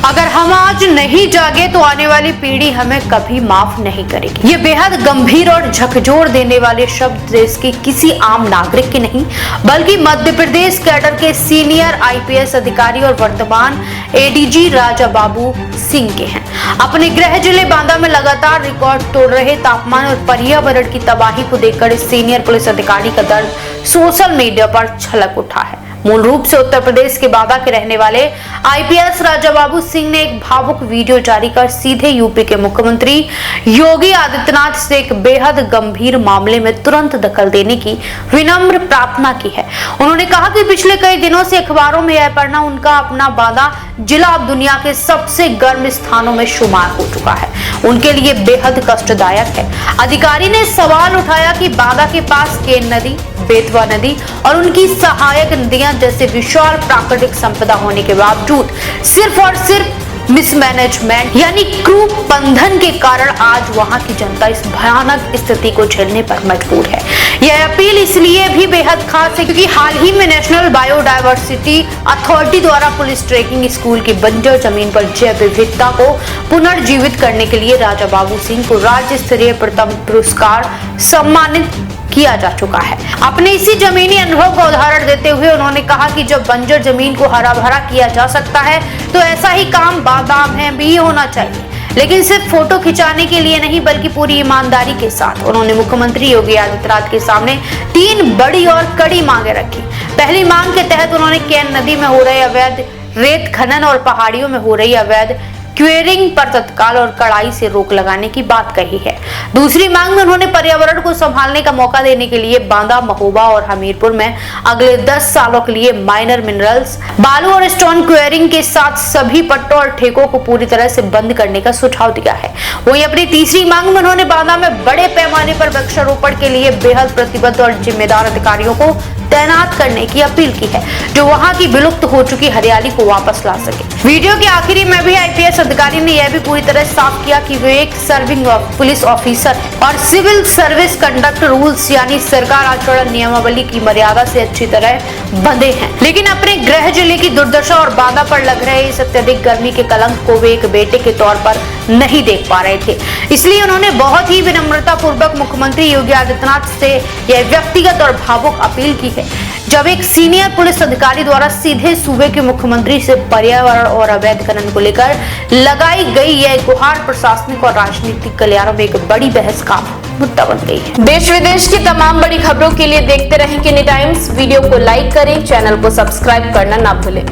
अगर हम आज नहीं जागे तो आने वाली पीढ़ी हमें कभी माफ नहीं करेगी। ये बेहद गंभीर और झकझोर देने वाले शब्द देश के किसी आम नागरिक के नहीं बल्कि मध्य प्रदेश कैडर के सीनियर आईपीएस अधिकारी और वर्तमान एडीजी राजा बाबू सिंह के हैं। अपने गृह जिले बांदा में लगातार रिकॉर्ड तोड़ रहे तापमान और पर्यावरण की तबाही को देखकर इस सीनियर पुलिस अधिकारी का दर्द सोशल मीडिया पर छलक उठा है। मूल रूप से उत्तर प्रदेश के बांदा के रहने वाले आईपीएस राजा बाबू सिंह ने एक भावुक वीडियो जारी कर सीधे यूपी के मुख्यमंत्री योगी आदित्यनाथ से एक बेहद गंभीर मामले में तुरंत दखल देने की विनम्र प्रार्थना की है। उन्होंने कहा कि पिछले कई दिनों से अखबारों में यह पढ़ना उनका अपना बांदा जिला अब दुनिया के सबसे गर्म स्थानों में शुमार हो चुका है, उनके लिए बेहद कष्टदायक है। अधिकारी ने सवाल उठाया कि बांदा के पास केन नदी, बेतवा नदी और उनकी सहायक नदियां जैसे विशाल प्राकृतिक संपदा होने के बावजूद सिर्फ और सिर्फ मिसमैनेजमेंट यानी कुप्रबंधन के कारण आज वहां की जनता इस भयानक स्थिति को झेलने पर मजबूर है। यह अपील इसलिए भी बेहद खास है क्योंकि हाल ही में नेशनल बायोडायवर्सिटी अथॉरिटी द्वारा पुलिस ट्रेकिंग स्कूल की बंजर जमीन पर जैव विविधता को पुनर्जीवित करने के लिए राजा बाबू सिंह को राज्य स्तरीय प्रथम पुरस्कार सम्मानित किया जा चुका है। अपने इसी जमीनी अनुभव का उदाहरण देते हुए उन्होंने कहा कि जब बंजर जमीन को हरा भरा किया जा सकता है तो ऐसा ही काम बांदा में भी होना चाहिए, लेकिन सिर्फ फोटो खिंचाने के लिए नहीं बल्कि पूरी ईमानदारी के साथ। उन्होंने मुख्यमंत्री योगी आदित्यनाथ के सामने 3 बड़ी और कड़ी मांगे रखी। पहली मांग के तहत उन्होंने केन नदी में हो रहे अवैध रेत खनन और पहाड़ियों में हो रही अवैध क्वेरिंग पर तत्काल और कड़ाई से रोक लगाने की बात कही है। दूसरी मांग में उन्होंने पर्यावरण को संभालने का मौका देने के लिए बांदा, महोबा और हमीरपुर में अगले 10 सालों के लिए माइनर मिनरल्स, बालू और स्टोन क्वेरिंग के साथ सभी पट्टों और ठेकों को पूरी तरह से बंद करने का सुझाव दिया है। वहीं अपनी तीसरी मांग में उन्होंने बांदा में बड़े पैमाने पर वृक्षारोपण के लिए बेहद प्रतिबद्ध और जिम्मेदार अधिकारियों को तैनात करने की अपील की है, जो वहां की विलुप्त हो चुकी हरियाली को वापस ला सके। वीडियो के आखिरी में भी आईपीएस अधिकारी ने यह भी पूरी तरह साफ किया कि वे एक सर्विंग पुलिस ऑफिसर है और सिविल सर्विस कंडक्ट रूल्स यानी सरकार आचरण नियमावली की मर्यादा से अच्छी तरह बंधे हैं, लेकिन अपने गृह जिले की दुर्दशा और बांदा पर लग रहे इस अत्यधिक गर्मी के कलंक को वे एक बेटे के तौर पर नहीं देख पा रहे थे। इसलिए उन्होंने बहुत ही विनम्रता पूर्वक मुख्यमंत्री योगी आदित्यनाथ से यह व्यक्तिगत और भावुक अपील की है। जब एक सीनियर पुलिस अधिकारी द्वारा सीधे सूबे के मुख्यमंत्री से पर्यावरण और अवैध खनन को लेकर लगाई गई यह गुहार प्रशासनिक और राजनीतिक गलियारों में एक बड़ी बहस का मुद्दा बन गई है। देश विदेश की तमाम बड़ी खबरों के लिए देखते रहें किनी टाइम्स। वीडियो को लाइक करें, चैनल को सब्सक्राइब करना ना भूलें।